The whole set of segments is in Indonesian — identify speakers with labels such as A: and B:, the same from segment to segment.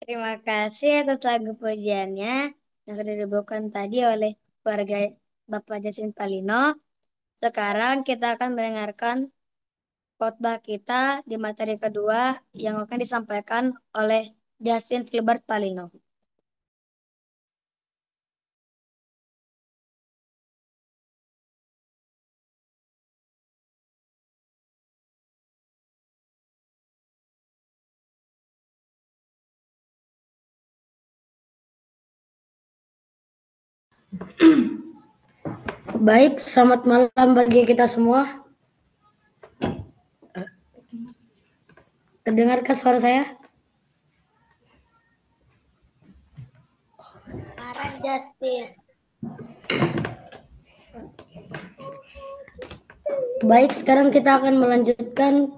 A: Terima kasih atas lagu pujiannya yang sudah dibawakan tadi oleh keluarga Bapak Jasin Palino. Sekarang kita akan mendengarkan khotbah kita di materi kedua yang akan disampaikan oleh Jasin Filbert Palino.
B: Baik, selamat malam bagi kita semua. Terdengarkah suara saya?
A: Parah Justin.
B: Baik, sekarang kita akan melanjutkan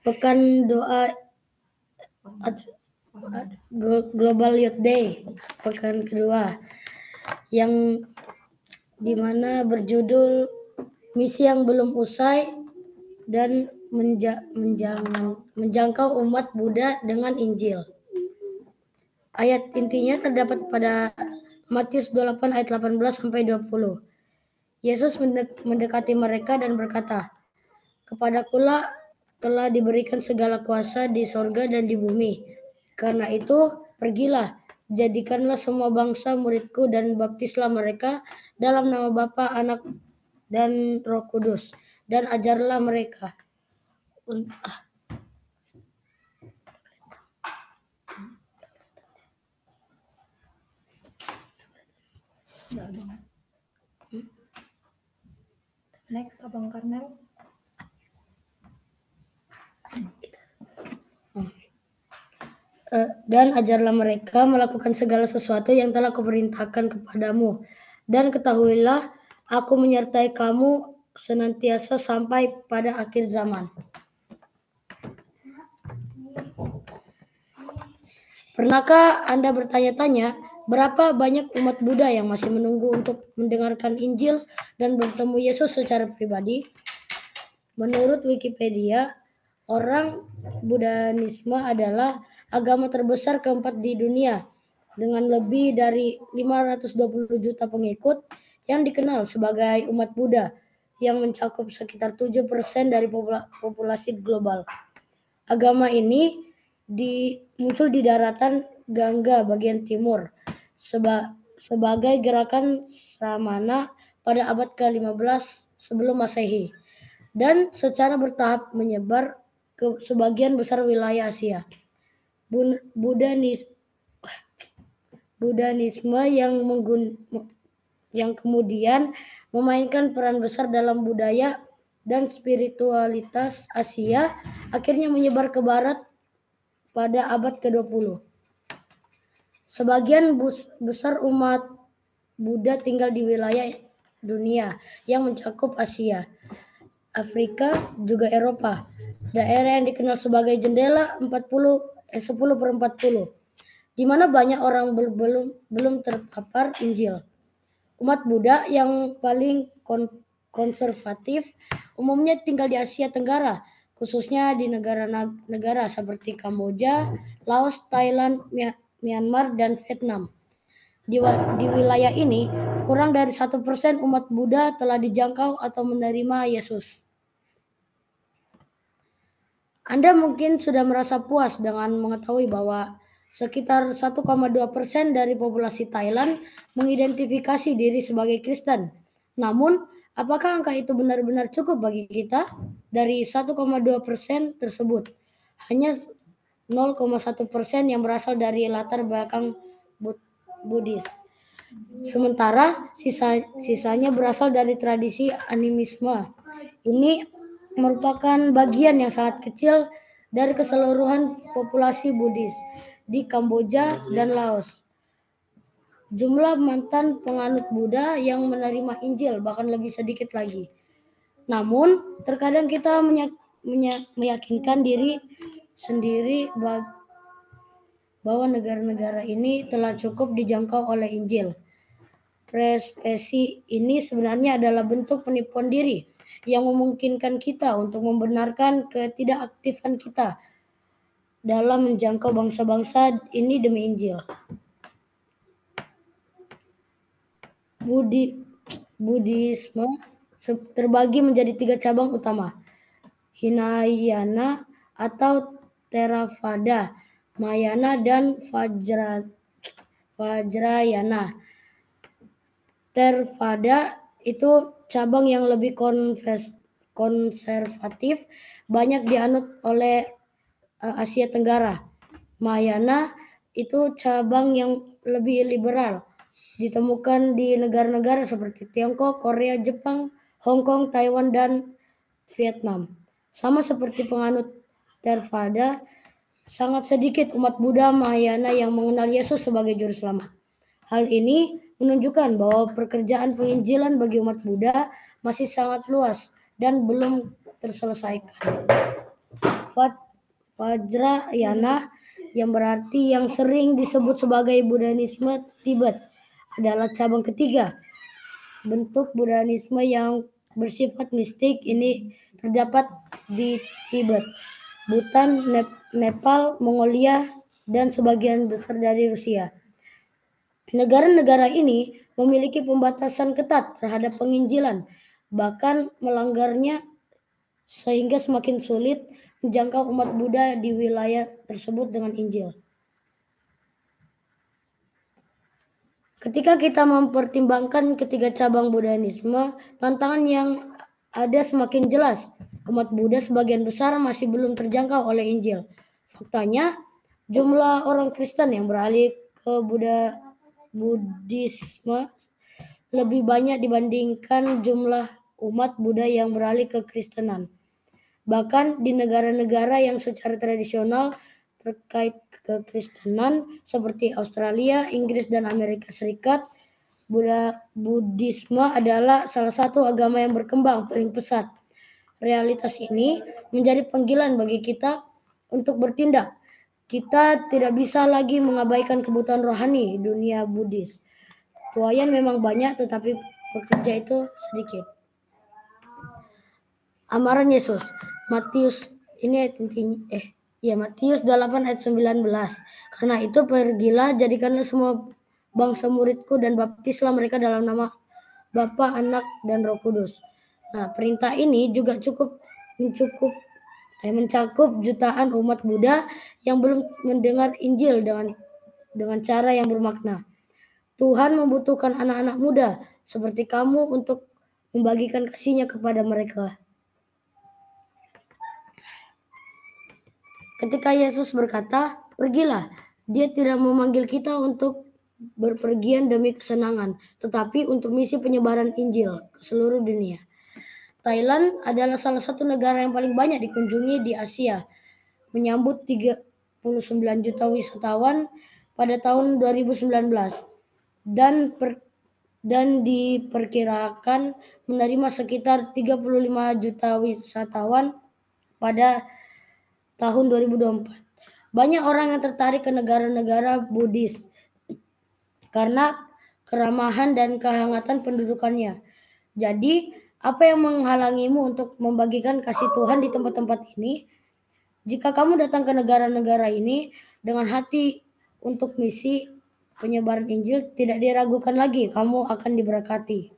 B: pekan doa Global Youth Day, pekan kedua, yang dimana berjudul misi yang belum usai dan menjangkau umat Buddha dengan Injil. Ayat intinya terdapat pada Matius 28 ayat 18 sampai 20. Yesus mendekati mereka dan berkata, "Kepadakulah telah diberikan segala kuasa di sorga dan di bumi. Karena itu, pergilah, jadikanlah semua bangsa muridku dan baptislah mereka dalam nama Bapa, Anak, dan Roh Kudus, dan ajarlah mereka."
C: Next, Abang Karmel.
B: Dan ajarlah mereka melakukan segala sesuatu yang telah kuperintahkan kepadamu. Dan ketahuilah, aku menyertai kamu senantiasa sampai pada akhir zaman. Pernahkah Anda bertanya-tanya, berapa banyak umat Buddha yang masih menunggu untuk mendengarkan Injil dan bertemu Yesus secara pribadi? Menurut Wikipedia, orang Buddhisme adalah agama terbesar keempat di dunia dengan lebih dari 520 juta pengikut yang dikenal sebagai umat Buddha yang mencakup sekitar 7% dari populasi global. Agama ini muncul di daratan Gangga bagian timur sebagai gerakan Sramana pada abad ke-15 sebelum Masehi dan secara bertahap menyebar ke sebagian besar wilayah Asia. Buddhisme yang kemudian memainkan peran besar dalam budaya dan spiritualitas Asia akhirnya menyebar ke barat pada abad ke-20. Sebagian besar umat Buddha tinggal di wilayah dunia yang mencakup Asia, Afrika, juga Eropa. Daerah yang dikenal sebagai jendela 10/40, di mana banyak orang belum terpapar Injil. Umat Buddha yang paling konservatif umumnya tinggal di Asia Tenggara, khususnya di negara-negara seperti Kamboja, Laos, Thailand, Myanmar, dan Vietnam. Di wilayah ini, kurang dari 1% umat Buddha telah dijangkau atau menerima Yesus. Anda mungkin sudah merasa puas dengan mengetahui bahwa sekitar 1,2% dari populasi Thailand mengidentifikasi diri sebagai Kristen. Namun, apakah angka itu benar-benar cukup bagi kita? Dari 1,2% tersebut, hanya 0,1% yang berasal dari latar belakang Buddhis. Sementara sisanya berasal dari tradisi animisme. Ini merupakan bagian yang sangat kecil dari keseluruhan populasi Buddhis di Kamboja dan Laos. Jumlah mantan penganut Buddha yang menerima Injil bahkan lebih sedikit lagi. Namun, terkadang kita meyakinkan diri sendiri bahwa negara-negara ini telah cukup dijangkau oleh Injil. Persepsi ini sebenarnya adalah bentuk penipuan diri yang memungkinkan kita untuk membenarkan ketidakaktifan kita dalam menjangkau bangsa-bangsa ini demi Injil. Buddhisme terbagi menjadi 3 cabang utama: Hinayana atau Theravada, Mahayana, dan Vajrayana. Theravada itu cabang yang lebih konservatif, banyak dianut oleh Asia Tenggara. Mahayana itu cabang yang lebih liberal, ditemukan di negara-negara seperti Tiongkok, Korea, Jepang, Hong Kong, Taiwan, dan Vietnam. Sama seperti penganut Theravada, sangat sedikit umat Buddha Mahayana yang mengenal Yesus sebagai juru selamat. Hal ini menunjukkan bahwa pekerjaan penginjilan bagi umat Buddha masih sangat luas dan belum terselesaikan. Vajrayana, yang berarti yang sering disebut sebagai Buddhisme Tibet, adalah cabang ketiga. Bentuk Buddhisme yang bersifat mistik ini terdapat di Tibet, Bhutan, Nepal, Mongolia, dan sebagian besar dari Rusia. Negara-negara ini memiliki pembatasan ketat terhadap penginjilan, bahkan melanggarnya sehingga semakin sulit menjangkau umat Buddha di wilayah tersebut dengan Injil. Ketika kita mempertimbangkan ketiga cabang Buddhisme, tantangan yang ada semakin jelas. Umat Buddha sebagian besar masih belum terjangkau oleh Injil. Faktanya, jumlah orang Kristen yang beralih ke Buddhisme lebih banyak dibandingkan jumlah umat Buddha yang beralih ke Kristenan. Bahkan di negara-negara yang secara tradisional terkait kekristenan seperti Australia, Inggris, dan Amerika Serikat, Buddhisme adalah salah satu agama yang berkembang paling pesat. Realitas ini menjadi panggilan bagi kita untuk bertindak. Kita tidak bisa lagi mengabaikan kebutuhan rohani dunia Buddhis. Tuayan memang banyak, tetapi pekerja itu sedikit. Amaran Yesus, Matius ini Matius 8 ayat 19. Karena itu pergilah, jadikanlah semua bangsa muridku dan baptislah mereka dalam nama Bapa, Anak, dan Roh Kudus. Nah, perintah ini juga mencakup jutaan umat Buddha yang belum mendengar Injil dengan cara yang bermakna. Tuhan membutuhkan anak-anak muda seperti kamu untuk membagikan kasih-Nya kepada mereka. Ketika Yesus berkata, "Pergilah," Dia tidak memanggil kita untuk berpergian demi kesenangan, tetapi untuk misi penyebaran Injil ke seluruh dunia. Thailand adalah salah satu negara yang paling banyak dikunjungi di Asia, menyambut 39 juta wisatawan pada tahun 2019 dan diperkirakan menerima sekitar 35 juta wisatawan pada tahun 2024. Banyak orang yang tertarik ke negara-negara Buddhis karena keramahan dan kehangatan pendudukannya. Jadi, apa yang menghalangimu untuk membagikan kasih Tuhan di tempat-tempat ini? Jika kamu datang ke negara-negara ini dengan hati untuk misi penyebaran Injil, tidak diragukan lagi, kamu akan diberkati.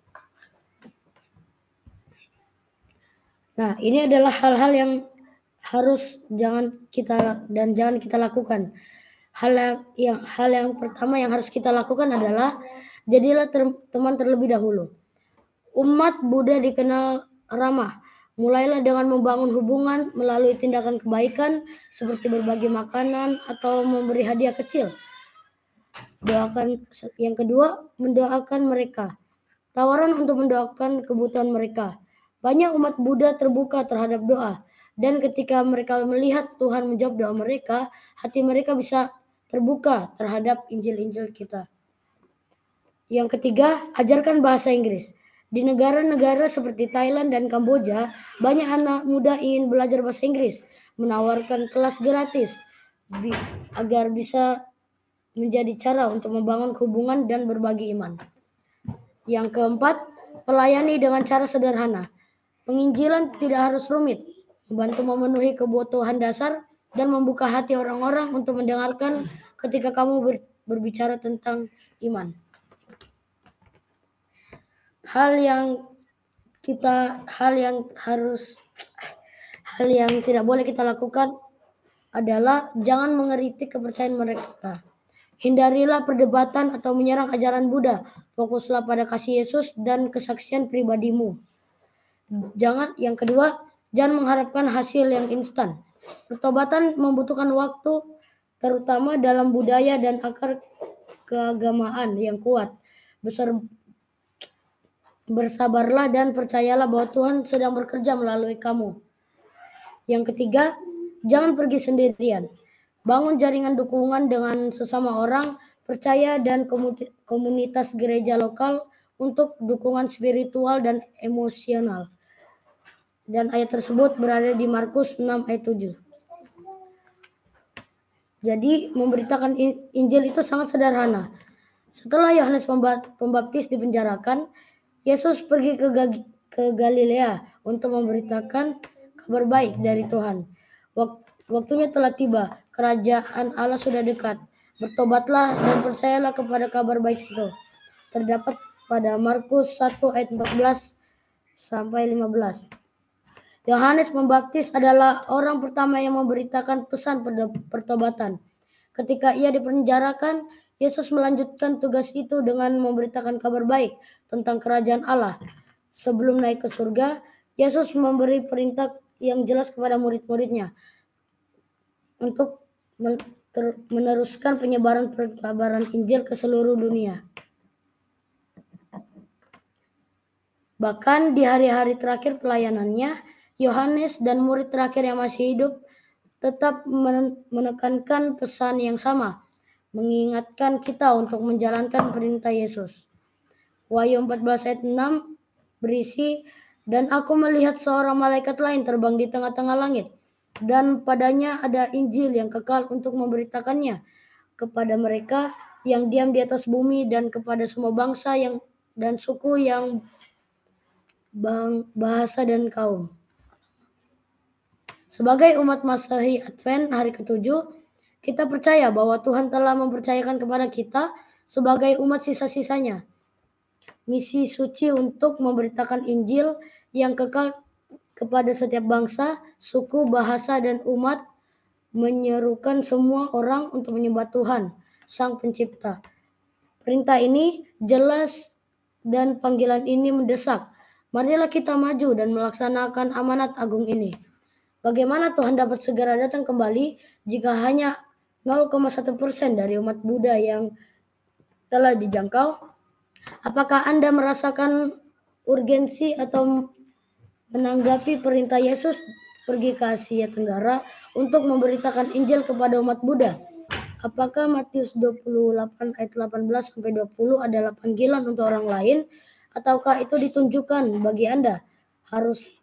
B: Nah, ini adalah hal-hal yang jangan kita lakukan. Hal yang pertama yang harus kita lakukan adalah jadilah teman terlebih dahulu. Umat Buddha dikenal ramah. Mulailah dengan membangun hubungan melalui tindakan kebaikan seperti berbagi makanan atau memberi hadiah kecil. Yang kedua, mendoakan mereka. Tawaran untuk mendoakan kebutuhan mereka. Banyak umat Buddha terbuka terhadap doa. Dan ketika mereka melihat Tuhan menjawab doa mereka, hati mereka bisa terbuka terhadap Injil-Injil kita. Yang ketiga, ajarkan bahasa Inggris. Di negara-negara seperti Thailand dan Kamboja, banyak anak muda ingin belajar bahasa Inggris, menawarkan kelas gratis agar bisa menjadi cara untuk membangun hubungan dan berbagi iman. Yang keempat, melayani dengan cara sederhana. Penginjilan tidak harus rumit, membantu memenuhi kebutuhan dasar dan membuka hati orang-orang untuk mendengarkan ketika kamu berbicara tentang iman. Hal yang tidak boleh kita lakukan adalah jangan mengkritik kepercayaan mereka. Hindarilah perdebatan atau menyerang ajaran Buddha. Fokuslah pada kasih Yesus dan kesaksian pribadimu. Yang kedua, jangan mengharapkan hasil yang instan. Pertobatan membutuhkan waktu, terutama dalam budaya dan akar keagamaan yang kuat. Bersabarlah dan percayalah bahwa Tuhan sedang bekerja melalui kamu. Yang ketiga, jangan pergi sendirian. Bangun jaringan dukungan dengan sesama orang percaya dan komunitas gereja lokal untuk dukungan spiritual dan emosional. dan ayat tersebut berada di Markus 6 ayat 7. Jadi memberitakan Injil itu sangat sederhana. Setelah Yohanes Pembaptis dipenjarakan, Yesus pergi ke Galilea untuk memberitakan kabar baik dari Tuhan. Waktunya telah tiba, kerajaan Allah sudah dekat. Bertobatlah dan percayalah kepada kabar baik itu. Terdapat pada Markus 1 ayat 14 sampai 15. Yohanes Pembaptis adalah orang pertama yang memberitakan pesan pertobatan. Ketika ia dipenjarakan, Yesus melanjutkan tugas itu dengan memberitakan kabar baik tentang kerajaan Allah. Sebelum naik ke surga, Yesus memberi perintah yang jelas kepada murid-muridnya untuk meneruskan penyebaran kabaran Injil ke seluruh dunia. Bahkan di hari-hari terakhir pelayanannya, Yohanes dan murid terakhir yang masih hidup tetap menekankan pesan yang sama, mengingatkan kita untuk menjalankan perintah Yesus. Wahyu 14 ayat 6 berisi, "Dan aku melihat seorang malaikat lain terbang di tengah-tengah langit, dan padanya ada Injil yang kekal untuk memberitakannya kepada mereka yang diam di atas bumi dan kepada semua bangsa dan suku yang bahasa dan kaum." Sebagai umat Masehi Advent hari ke-7, kita percaya bahwa Tuhan telah mempercayakan kepada kita sebagai umat sisa-sisanya misi suci untuk memberitakan Injil yang kekal kepada setiap bangsa, suku, bahasa, dan umat, menyerukan semua orang untuk menyembah Tuhan, Sang Pencipta. Perintah ini jelas dan panggilan ini mendesak. Marilah kita maju dan melaksanakan amanat agung ini. Bagaimana Tuhan dapat segera datang kembali jika hanya 0,1% dari umat Buddha yang telah dijangkau? Apakah Anda merasakan urgensi atau menanggapi perintah Yesus pergi ke Asia Tenggara untuk memberitakan Injil kepada umat Buddha? Apakah Matius 28 ayat 18 sampai 20 adalah panggilan untuk orang lain, ataukah itu ditunjukkan bagi Anda?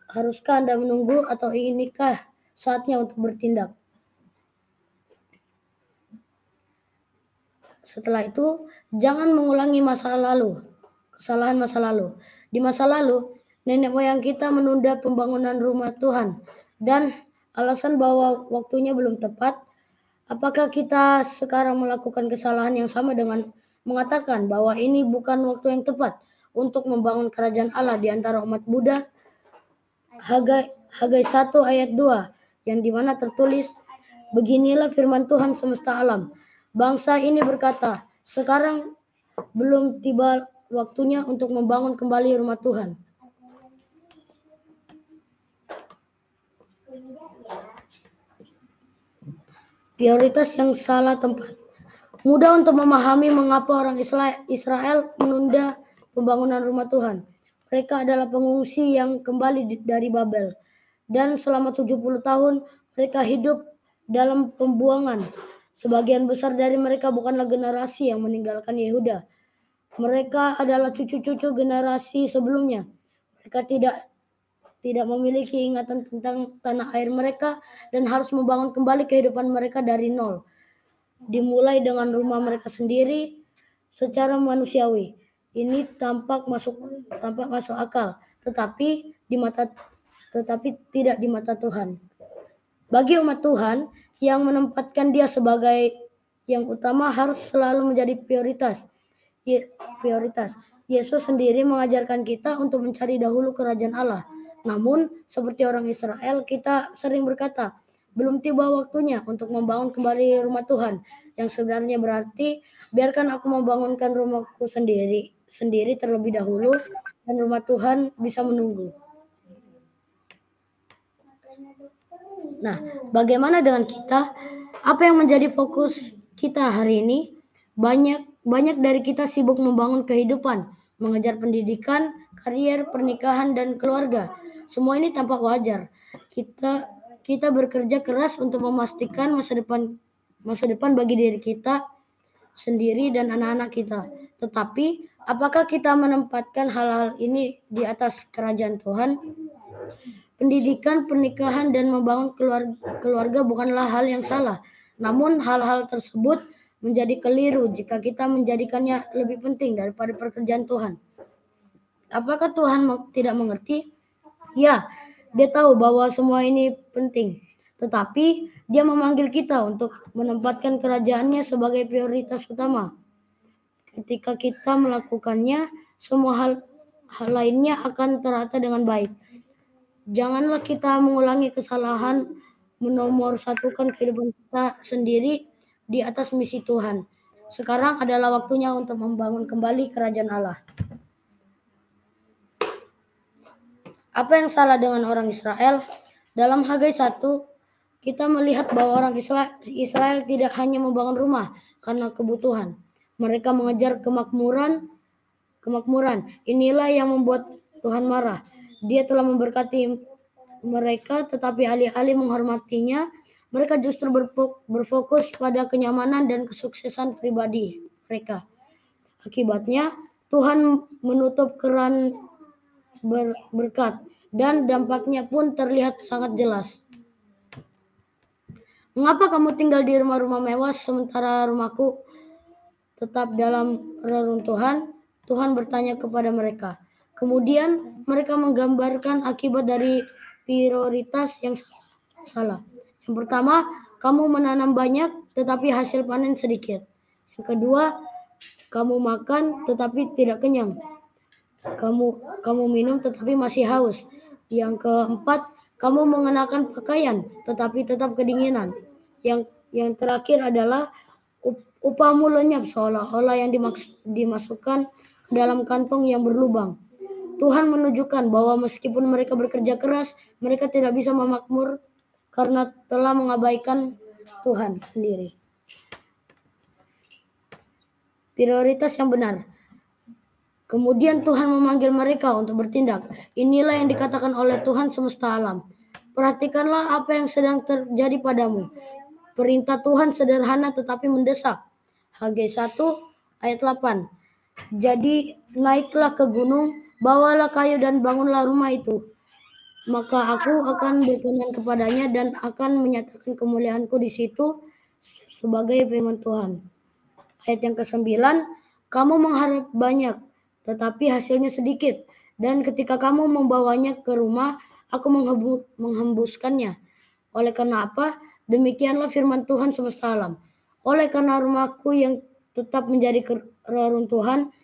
B: Haruskah Anda menunggu, atau inikah saatnya untuk bertindak? Setelah itu, jangan mengulangi kesalahan masa lalu. Di masa lalu, nenek moyang kita menunda pembangunan rumah Tuhan dan alasan bahwa waktunya belum tepat. Apakah kita sekarang melakukan kesalahan yang sama dengan mengatakan bahwa ini bukan waktu yang tepat untuk membangun kerajaan Allah di antara umat Buddha? Hagai 1 ayat 2 yang dimana tertulis, "Beginilah firman Tuhan semesta alam. Bangsa ini berkata, sekarang belum tiba waktunya untuk membangun kembali rumah Tuhan." Prioritas yang salah tempat. Mudah untuk memahami mengapa orang Israel menunda pembangunan rumah Tuhan. Mereka adalah pengungsi yang kembali dari Babel. Dan selama 70 tahun mereka hidup dalam pembuangan. Sebagian besar dari mereka bukanlah generasi yang meninggalkan Yehuda. Mereka adalah cucu-cucu generasi sebelumnya. Mereka tidak memiliki ingatan tentang tanah air mereka dan harus membangun kembali kehidupan mereka dari nol. Dimulai dengan rumah mereka sendiri secara manusiawi. Ini tampak masuk akal, tetapi tidak di mata Tuhan. Bagi umat Tuhan yang menempatkan Dia sebagai yang utama harus selalu menjadi prioritas. Yesus sendiri mengajarkan kita untuk mencari dahulu kerajaan Allah. Namun, seperti orang Israel, kita sering berkata, belum tiba waktunya untuk membangun kembali rumah Tuhan, yang sebenarnya berarti, biarkan aku membangunkan rumahku sendiri terlebih dahulu, dan rumah Tuhan bisa menunggu. Nah, bagaimana dengan kita? Apa yang menjadi fokus kita hari ini? Banyak dari kita sibuk membangun kehidupan, mengejar pendidikan, karier, pernikahan, dan keluarga. Semua ini tampak wajar. Kita bekerja keras untuk memastikan masa depan bagi diri kita sendiri dan anak-anak kita. Tetapi, apakah kita menempatkan hal-hal ini di atas kerajaan Tuhan? Pendidikan, pernikahan, dan membangun keluarga bukanlah hal yang salah. Namun hal-hal tersebut menjadi keliru jika kita menjadikannya lebih penting daripada pekerjaan Tuhan. Apakah Tuhan tidak mengerti? Ya, dia tahu bahwa semua ini penting. Tetapi dia memanggil kita untuk menempatkan kerajaannya sebagai prioritas utama. Ketika kita melakukannya, semua hal lainnya akan terata dengan baik. Janganlah kita mengulangi kesalahan menomorsatukan kehidupan kita sendiri di atas misi Tuhan. Sekarang adalah waktunya untuk membangun kembali kerajaan Allah. Apa yang salah dengan orang Israel? Dalam Hagai 1, kita melihat bahwa orang Israel tidak hanya membangun rumah karena kebutuhan. Mereka mengejar kemakmuran. Inilah yang membuat Tuhan marah. Dia telah memberkati mereka, tetapi alih-alih menghormatinya, mereka justru berfokus pada kenyamanan dan kesuksesan pribadi mereka. Akibatnya, Tuhan menutup keran berkat, dan dampaknya pun terlihat sangat jelas. Mengapa kamu tinggal di rumah-rumah mewah sementara rumahku tetap dalam reruntuhan? Tuhan bertanya kepada mereka. Kemudian mereka menggambarkan akibat dari prioritas yang salah. Yang pertama, kamu menanam banyak tetapi hasil panen sedikit. Yang kedua, kamu makan tetapi tidak kenyang. Kamu minum tetapi masih haus. Yang keempat, kamu mengenakan pakaian tetapi tetap kedinginan. Yang terakhir adalah upahmu lenyap seolah-olah yang dimasukkan ke dalam kantong yang berlubang. Tuhan menunjukkan bahwa meskipun mereka bekerja keras, mereka tidak bisa memakmur karena telah mengabaikan Tuhan sendiri. Prioritas yang benar. Kemudian Tuhan memanggil mereka untuk bertindak. Inilah yang dikatakan oleh Tuhan semesta alam. Perhatikanlah apa yang sedang terjadi padamu. Perintah Tuhan sederhana tetapi mendesak. Hagai 1 ayat 8. Jadi naiklah ke gunung, bawalah kayu dan bangunlah rumah itu. Maka aku akan berkenan kepadanya dan akan menyatakan kemuliaanku di situ sebagai firman Tuhan. Ayat yang ke-9, kamu mengharap banyak, tetapi hasilnya sedikit. Dan ketika kamu membawanya ke rumah, aku menghembuskannya. Oleh karena apa? Demikianlah firman Tuhan semesta alam. Oleh karena rumahku yang tetap menjadi reruntuhan,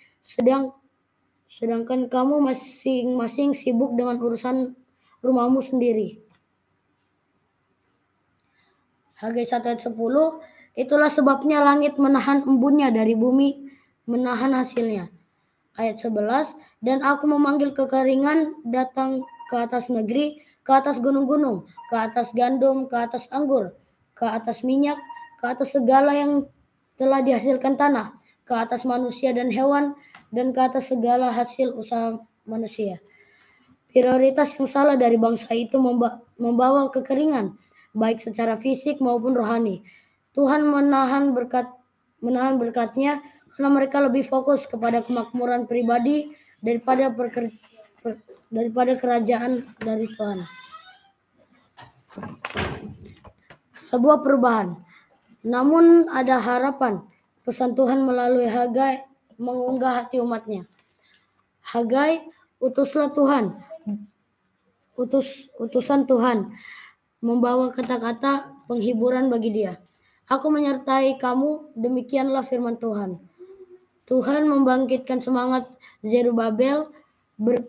B: sedangkan kamu masing-masing sibuk dengan urusan rumahmu sendiri. Hagai 1 ayat 10, itulah sebabnya langit menahan embunnya dari bumi, menahan hasilnya. Ayat 11, dan aku memanggil kekeringan datang ke atas negeri, ke atas gunung-gunung, ke atas gandum, ke atas anggur, ke atas minyak, ke atas segala yang telah dihasilkan tanah, ke atas manusia dan hewan, dan ke atas segala hasil usaha manusia. Prioritas yang salah dari bangsa itu membawa kekeringan, baik secara fisik maupun rohani. Tuhan menahan berkatnya karena mereka lebih fokus kepada kemakmuran pribadi daripada kerajaan dari Tuhan. Sebuah perubahan. Namun ada harapan. Pesan Tuhan melalui Hagai mengunggah hati umatnya. Hagai, utusan Tuhan membawa kata-kata penghiburan bagi dia. Aku menyertai kamu, demikianlah firman Tuhan. Tuhan membangkitkan semangat Zerubabel,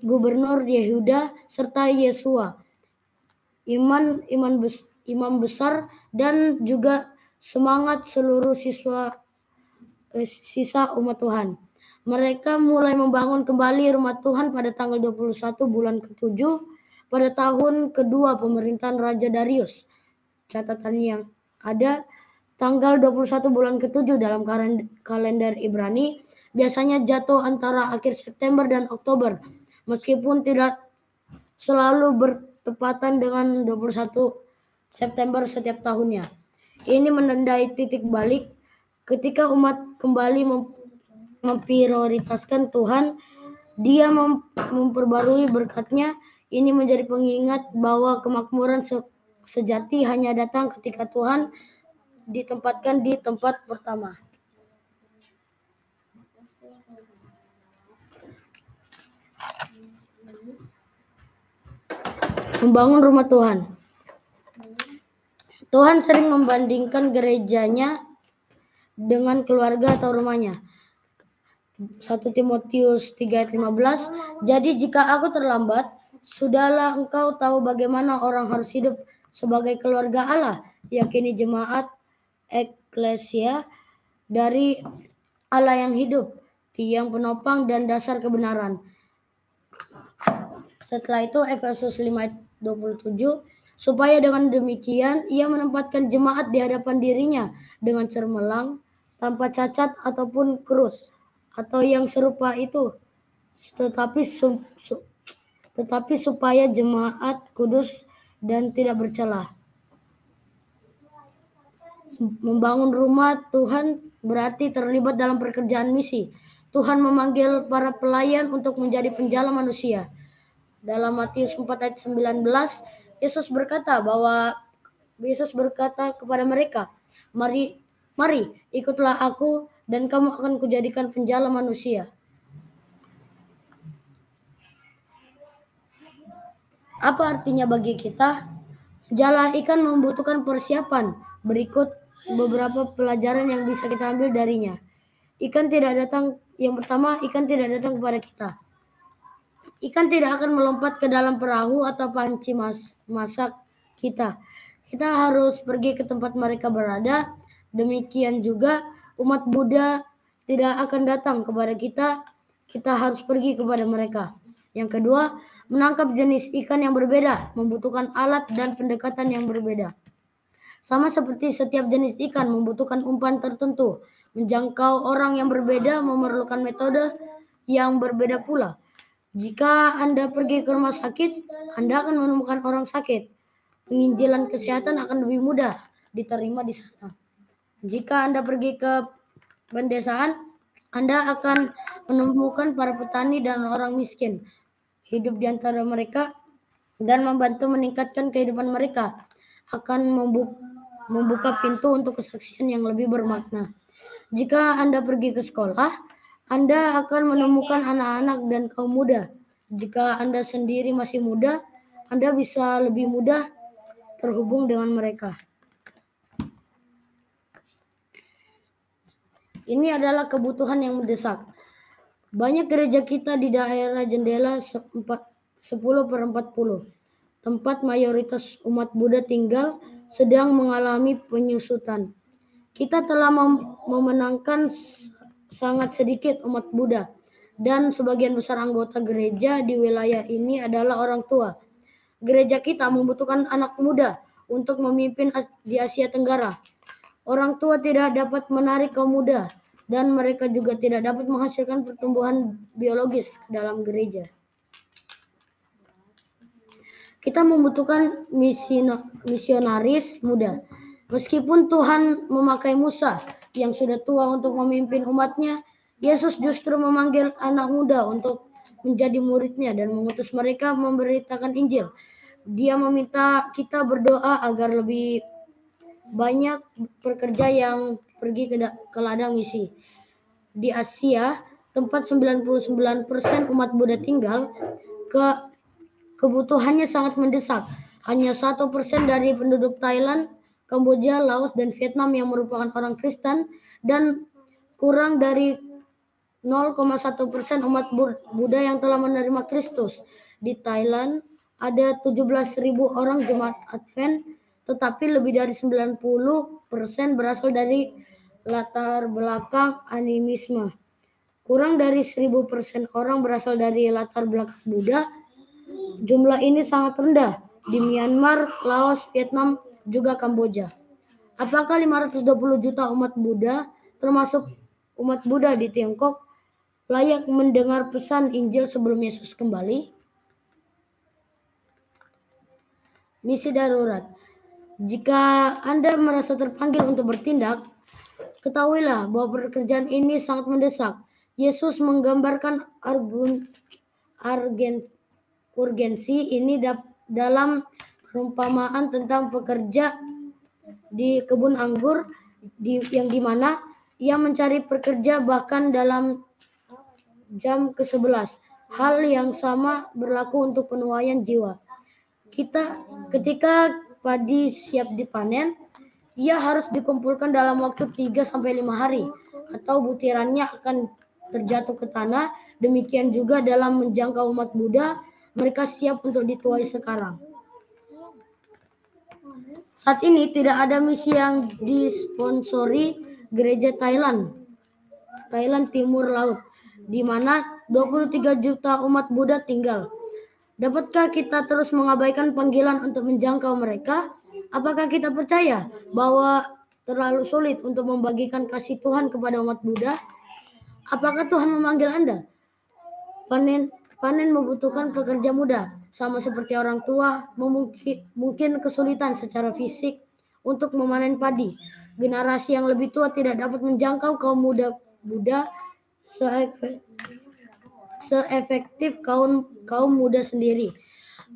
B: gubernur Yehuda, serta Yesua, imam besar, dan juga semangat seluruh sisa umat Tuhan. Mereka mulai membangun kembali rumah Tuhan pada tanggal 21 bulan ke-7 pada tahun kedua pemerintahan Raja Darius. Catatan yang ada, tanggal 21 bulan ke-7 dalam kalender Ibrani biasanya jatuh antara akhir September dan Oktober, meskipun tidak selalu bertepatan dengan 21 September setiap tahunnya. Ini menandai titik balik ketika umat kembali memprioritaskan Tuhan. Dia memperbarui berkatnya Ini menjadi pengingat bahwa kemakmuran sejati hanya datang ketika Tuhan ditempatkan di tempat pertama. Membangun rumah Tuhan. Tuhan sering membandingkan gerejanya dengan keluarga atau rumahnya. 1 Timotius 3:15. Jadi jika aku terlambat, sudahlah engkau tahu bagaimana orang harus hidup sebagai keluarga Allah, yakini jemaat eklesia dari Allah yang hidup, tiang penopang dan dasar kebenaran. Setelah itu Efesus 5:27, supaya dengan demikian ia menempatkan jemaat di hadapan dirinya dengan cemerlang, tanpa cacat ataupun kerut, atau yang serupa itu, tetapi supaya jemaat kudus dan tidak bercela. Membangun rumah Tuhan berarti terlibat dalam pekerjaan misi. Tuhan memanggil para pelayan untuk menjadi penjala manusia. Dalam Matius 4 ayat 19, Yesus berkata kepada mereka, Mari, ikutlah aku dan kamu akan kujadikan penjala manusia. Apa artinya bagi kita? Jala ikan membutuhkan persiapan. Berikut beberapa pelajaran yang bisa kita ambil darinya. Yang pertama, ikan tidak datang kepada kita. Ikan tidak akan melompat ke dalam perahu atau panci masak kita. Kita harus pergi ke tempat mereka berada. Demikian juga umat Buddha tidak akan datang kepada kita. Kita harus pergi kepada mereka. Yang kedua, menangkap jenis ikan yang berbeda membutuhkan alat dan pendekatan yang berbeda. Sama seperti setiap jenis ikan membutuhkan umpan tertentu. Menjangkau orang yang berbeda memerlukan metode yang berbeda pula. Jika Anda pergi ke rumah sakit, Anda akan menemukan orang sakit. Penginjilan kesehatan akan lebih mudah diterima di sana. Jika Anda pergi ke pedesaan, Anda akan menemukan para petani dan orang miskin. Hidup di antara mereka dan membantu meningkatkan kehidupan mereka akan membuka pintu untuk kesaksian yang lebih bermakna. Jika Anda pergi ke sekolah, Anda akan menemukan anak-anak dan kaum muda. Jika Anda sendiri masih muda, Anda bisa lebih mudah terhubung dengan mereka. Ini adalah kebutuhan yang mendesak. Banyak gereja kita di daerah jendela 10/40, tempat mayoritas umat Buddha tinggal, sedang mengalami penyusutan. Kita telah memenangkan sangat sedikit umat Buddha, dan sebagian besar anggota gereja di wilayah ini adalah orang tua. Gereja kita membutuhkan anak muda untuk memimpin di Asia Tenggara. Orang tua tidak dapat menarik kaum muda, dan mereka juga tidak dapat menghasilkan pertumbuhan biologis ke dalam gereja. Kita membutuhkan misionaris muda. Meskipun Tuhan memakai Musa yang sudah tua untuk memimpin umatnya, Yesus justru memanggil anak muda untuk menjadi muridnya dan mengutus mereka memberitakan Injil. Dia meminta kita berdoa agar lebih banyak pekerja yang pergi ke ladang misi. Di Asia, tempat 99% umat Buddha tinggal, kebutuhannya sangat mendesak. Hanya 1% dari penduduk Thailand, Kamboja, Laos, dan Vietnam yang merupakan orang Kristen, dan kurang dari 0,1% umat Buddha yang telah menerima Kristus. Di Thailand ada 17.000 orang jemaat Advent, tetapi lebih dari 90% berasal dari latar belakang animisme. Kurang dari 1.000% orang berasal dari latar belakang Buddha. Jumlah ini sangat rendah di Myanmar, Laos, Vietnam, juga Kamboja. Apakah 520 juta umat Buddha, termasuk umat Buddha di Tiongkok, layak mendengar pesan Injil sebelum Yesus kembali? Misi darurat. Jika Anda merasa terpanggil untuk bertindak, ketahuilah bahwa pekerjaan ini sangat mendesak. Yesus menggambarkan urgensi ini dalam perumpamaan tentang pekerja di kebun anggur yang dimana ia mencari pekerja bahkan dalam jam ke-11. Hal yang sama berlaku untuk penuaian jiwa. Ketika padi siap dipanen, ia harus dikumpulkan dalam waktu 3-5 hari atau butirannya akan terjatuh ke tanah. Demikian juga dalam menjangkau umat Buddha, mereka siap untuk dituai sekarang. Saat ini tidak ada misi yang disponsori gereja Thailand Timur Laut, di mana 23 juta umat Buddha tinggal. Dapatkah kita terus mengabaikan panggilan untuk menjangkau mereka? Apakah kita percaya bahwa terlalu sulit untuk membagikan kasih Tuhan kepada umat Buddha? Apakah Tuhan memanggil Anda? Panen membutuhkan pekerja muda, sama seperti orang tua mungkin kesulitan secara fisik untuk memanen padi. Generasi yang lebih tua tidak dapat menjangkau kaum muda Buddha seefektif kaum muda sendiri.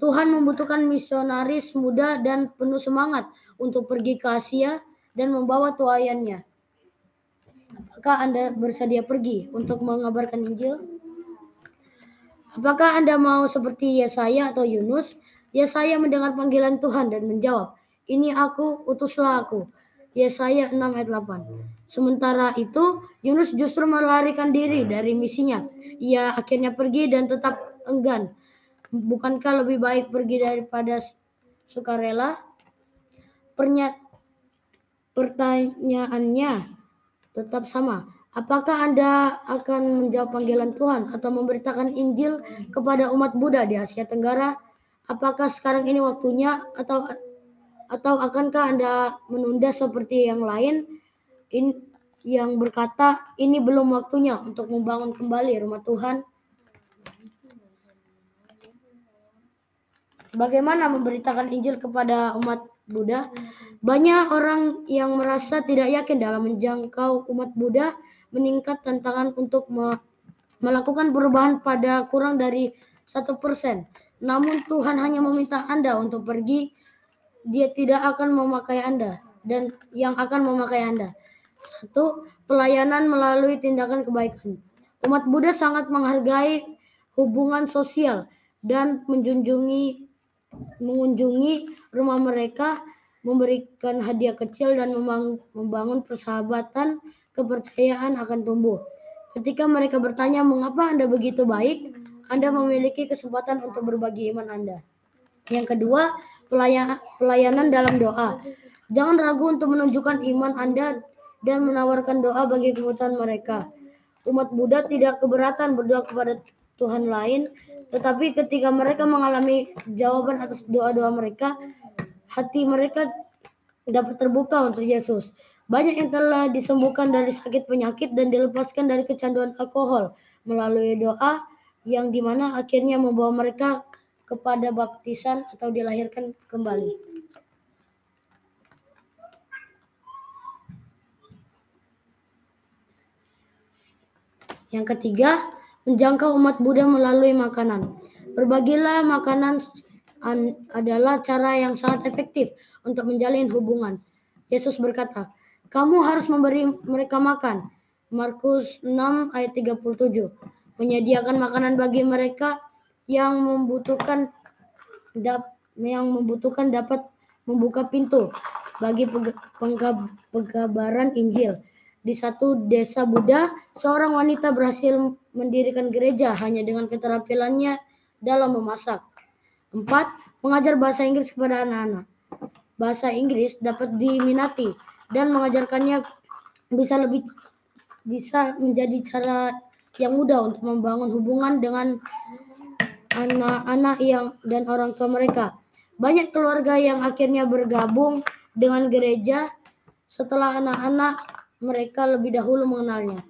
B: Tuhan membutuhkan misionaris muda dan penuh semangat untuk pergi ke Asia dan membawa tuaiannya. Apakah Anda bersedia pergi untuk mengabarkan Injil? Apakah Anda mau seperti Yesaya atau Yunus? Yesaya mendengar panggilan Tuhan dan menjawab, "Ini aku, utuslah aku." Yesaya 6 ayat 8. Sementara itu, Yunus justru melarikan diri dari misinya. Ia akhirnya pergi dan tetap enggan. Bukankah lebih baik pergi daripada sukarela? Pertanyaannya tetap sama. Apakah Anda akan menjawab panggilan Tuhan atau memberitakan Injil kepada umat Buddha di Asia Tenggara? Apakah sekarang ini waktunya atau akankah Anda menunda seperti yang lain yang berkata ini belum waktunya untuk membangun kembali rumah Tuhan? Bagaimana memberitakan Injil kepada umat Buddha? Banyak orang yang merasa tidak yakin dalam menjangkau umat Buddha. Meningkat tantangan untuk melakukan perubahan pada kurang dari 1%. Namun Tuhan hanya meminta Anda untuk pergi. Dia tidak akan memakai Anda dan yang akan memakai Anda. 1. Pelayanan melalui tindakan kebaikan. Umat Buddha sangat menghargai hubungan sosial dan mengunjungi rumah mereka, memberikan hadiah kecil dan membangun persahabatan. Kepercayaan akan tumbuh. Ketika mereka bertanya mengapa Anda begitu baik, Anda memiliki kesempatan untuk berbagi iman Anda. Yang kedua, pelayanan dalam doa. Jangan ragu untuk menunjukkan iman Anda dan menawarkan doa bagi kebutuhan mereka. Umat Buddha tidak keberatan berdoa kepada Tuhan lain, tetapi ketika mereka mengalami jawaban atas doa-doa mereka, hati mereka dapat terbuka untuk Yesus. Banyak yang telah disembuhkan dari sakit penyakit dan dilepaskan dari kecanduan alkohol melalui doa yang dimana akhirnya membawa mereka kepada baptisan atau dilahirkan kembali. Yang ketiga, menjangkau umat Buddha melalui makanan. Berbagilah makanan adalah cara yang sangat efektif untuk menjalin hubungan. Yesus berkata, "Kamu harus memberi mereka makan." Markus 6 ayat 37. Menyediakan makanan bagi mereka yang membutuhkan dapat membuka pintu bagi pengabaran Injil. Di satu desa Buddha, seorang wanita berhasil mendirikan gereja hanya dengan keterampilannya dalam memasak. 4. Mengajar bahasa Inggris kepada anak-anak. Bahasa Inggris dapat diminati dan mengajarkannya bisa menjadi cara yang mudah untuk membangun hubungan dengan anak-anak dan orang tua mereka. Banyak keluarga yang akhirnya bergabung dengan gereja setelah anak-anak mereka lebih dahulu mengenalnya.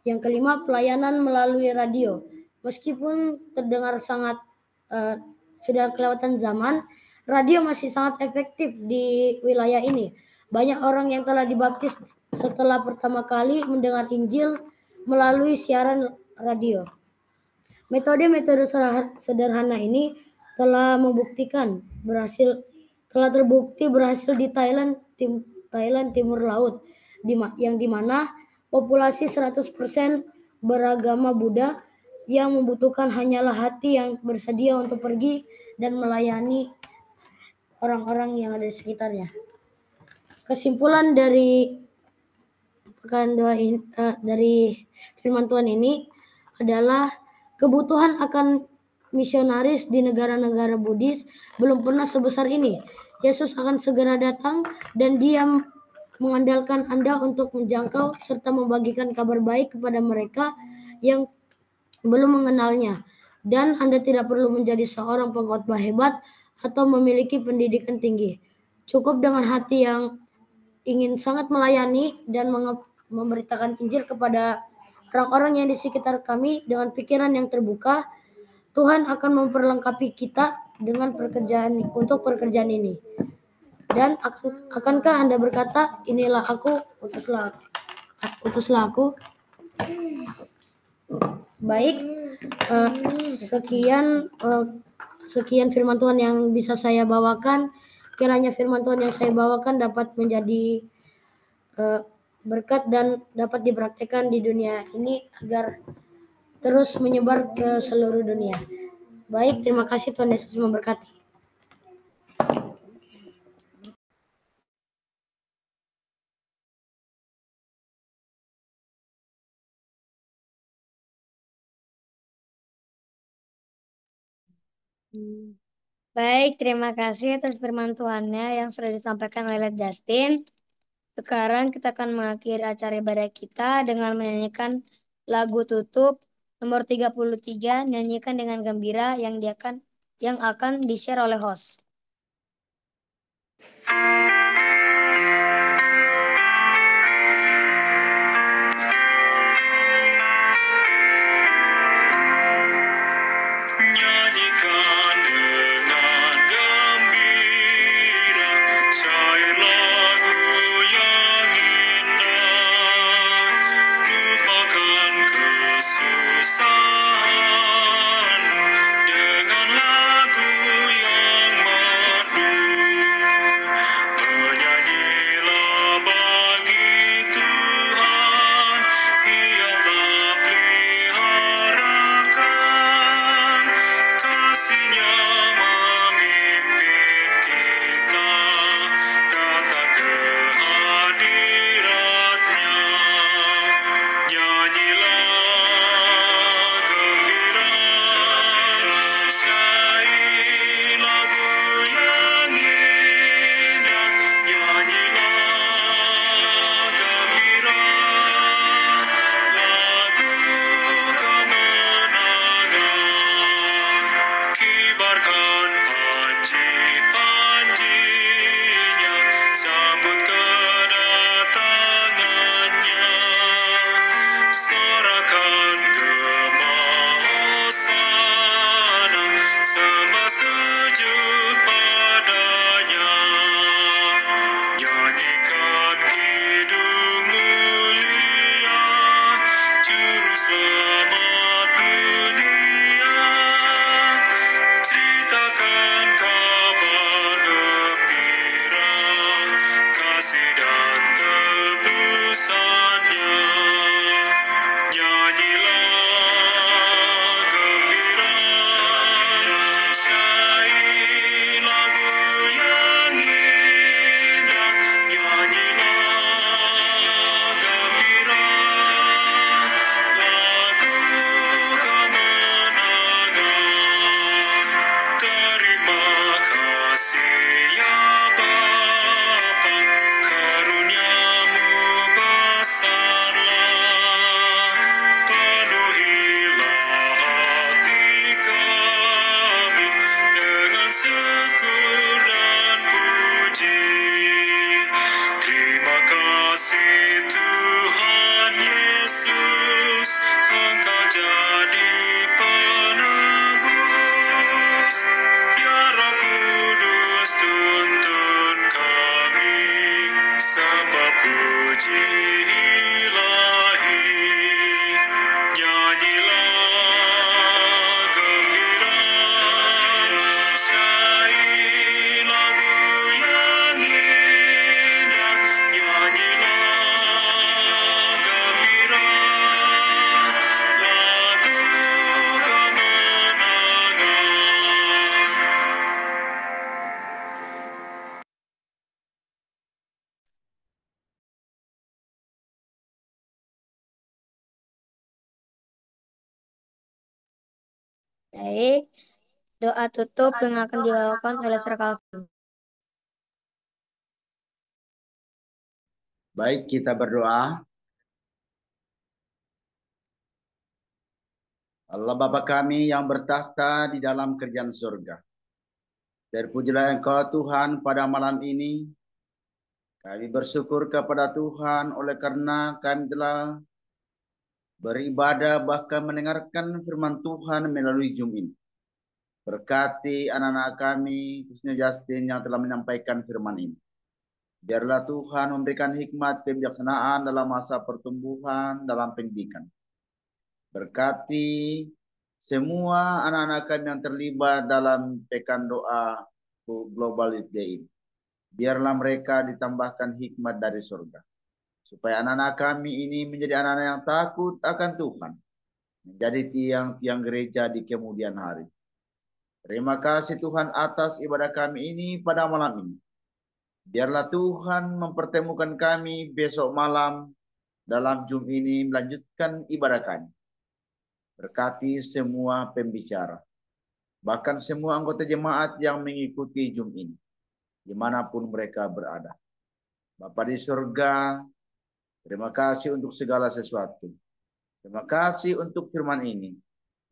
B: Yang kelima, pelayanan melalui radio. Meskipun terdengar sudah kelewatan zaman, radio masih sangat efektif di wilayah ini. Banyak orang yang telah dibaptis setelah pertama kali mendengar Injil melalui siaran radio. Metode-metode sederhana ini telah terbukti berhasil di Thailand Timur Laut, yang dimana populasi 100% beragama Buddha, yang membutuhkan hanyalah hati yang bersedia untuk pergi dan melayani orang-orang yang ada di sekitarnya. Kesimpulan dari dari firman Tuhan ini adalah kebutuhan akan misionaris di negara-negara Buddhis belum pernah sebesar ini. Yesus akan segera datang dan Dia mengandalkan Anda untuk menjangkau serta membagikan kabar baik kepada mereka yang belum mengenalnya. Dan Anda tidak perlu menjadi seorang pengkhotbah hebat atau memiliki pendidikan tinggi. Cukup dengan hati yang ingin sangat melayani dan memberitakan Injil kepada orang-orang yang di sekitar kami dengan pikiran yang terbuka. Tuhan akan memperlengkapi kita dengan untuk pekerjaan ini. Dan akankah Anda berkata, inilah aku, utuslah aku. Baik, sekian firman Tuhan yang bisa saya bawakan. Kiranya firman Tuhan yang saya bawakan dapat menjadi berkat dan dapat dipraktekkan di dunia ini agar terus menyebar ke seluruh dunia. Baik, terima kasih, Tuhan Yesus memberkati.
A: Baik, terima kasih atas firman Tuhannya yang sudah disampaikan oleh Justin. Sekarang kita akan mengakhiri acara ibadah kita dengan menyanyikan lagu tutup nomor 33, nyanyikan dengan gembira yang akan di-share oleh host.
D: Dengan lagu yang
A: Baik, doa tutup yang akan dibawakan oleh Saudara Calvin.
D: Baik, kita berdoa. Allah Bapa kami yang bertahta di dalam kerajaan surga. Terpujilah Engkau Tuhan pada malam ini. Kami bersyukur kepada Tuhan oleh karena kami telah beribadah bahkan mendengarkan firman Tuhan melalui Zoom ini. Berkati anak-anak kami, khususnya Justin yang telah menyampaikan firman ini. Biarlah Tuhan memberikan hikmat kebijaksanaan dalam masa pertumbuhan dalam pendidikan. Berkati semua anak-anak kami yang terlibat dalam pekan doa Global Youth Day ini. Biarlah mereka ditambahkan hikmat dari surga. Supaya anak-anak kami ini menjadi anak-anak yang takut akan Tuhan. Menjadi tiang-tiang gereja di kemudian hari. Terima kasih Tuhan atas ibadah kami ini pada malam ini. Biarlah Tuhan mempertemukan kami besok malam dalam Zoom ini melanjutkan ibadah kami. Berkati semua pembicara. Bahkan semua anggota jemaat yang mengikuti Zoom ini. Dimanapun mereka berada. Bapa di surga, terima kasih untuk segala sesuatu. Terima kasih untuk firman ini.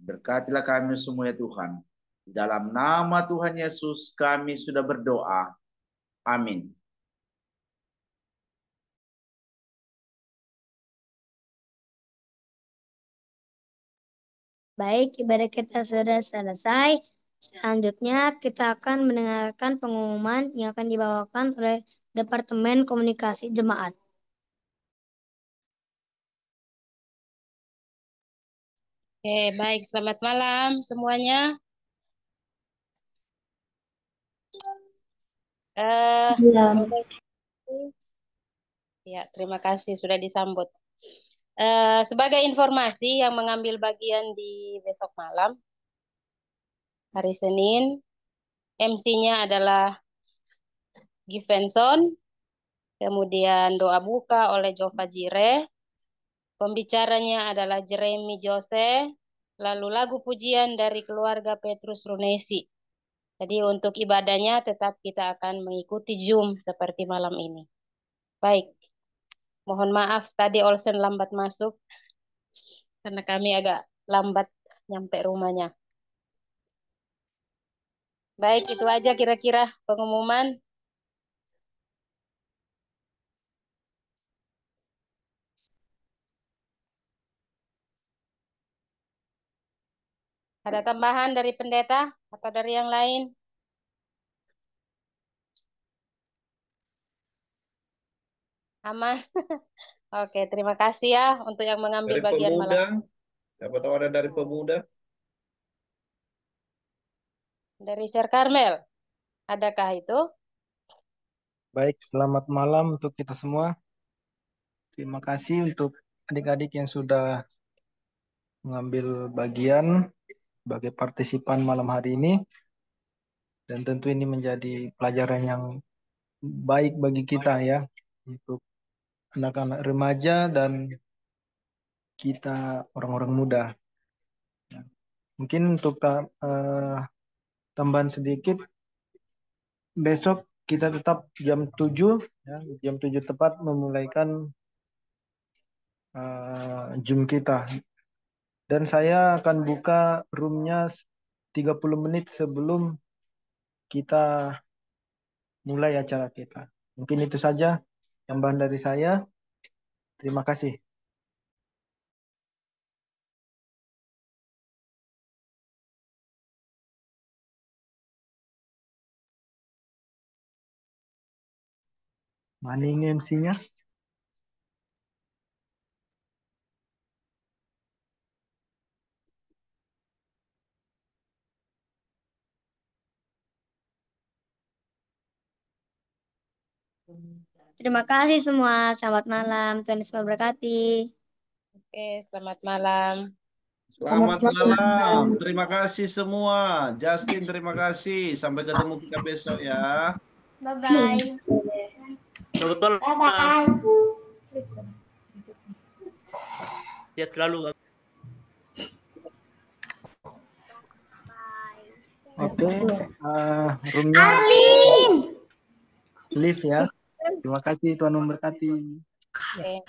D: Berkatilah kami semua ya Tuhan. Di dalam nama Tuhan Yesus kami sudah berdoa. Amin.
A: Baik, ibadah kita sudah selesai. Selanjutnya kita akan mendengarkan pengumuman yang akan dibawakan oleh Departemen Komunikasi Jemaat.
E: Oke, baik. Selamat malam semuanya. Ya, terima kasih sudah disambut. Sebagai informasi yang mengambil bagian di besok malam, hari Senin, MC-nya adalah Givenson, kemudian doa buka oleh Jova Jire, pembicaranya adalah Jeremy Jose, lalu lagu pujian dari keluarga Petrus Runesi. Jadi untuk ibadahnya tetap kita akan mengikuti Zoom seperti malam ini. Baik, mohon maaf tadi Olsen lambat masuk karena kami agak lambat nyampe rumahnya. Baik, itu aja kira-kira pengumuman. Ada tambahan dari pendeta atau dari yang lain? Aman? Oke, terima kasih ya untuk yang mengambil
F: Dari
E: bagian
F: pemuda,
E: malam.
F: siapa tahu ada dari pemuda.
E: Dari Sir Karmel, adakah itu?
G: Baik, selamat malam untuk kita semua. Terima kasih untuk adik-adik yang sudah mengambil bagian sebagai partisipan malam hari ini. Dan tentu ini menjadi pelajaran yang baik bagi kita ya, untuk anak-anak remaja dan kita orang-orang muda. Mungkin untuk tambahan sedikit, besok kita tetap jam 7, ya, jam 7 tepat memulaikan Zoom kita. Dan saya akan buka roomnya 30 menit sebelum kita mulai acara kita. Mungkin itu saja tambahan dari saya. Terima kasih. Mana ini MC-nya?
A: Terima kasih semua. Selamat malam. Tuhan Yesus memberkati.
E: Oke, selamat malam.
F: Selamat malam. Terima kasih semua. Justin, terima kasih. Sampai ketemu kita besok ya.
A: Bye-bye.
H: Selamat malam. Ya selalu.
G: Oke, roomnya live ya. Terima kasih, Tuhan memberkati.
E: Oke.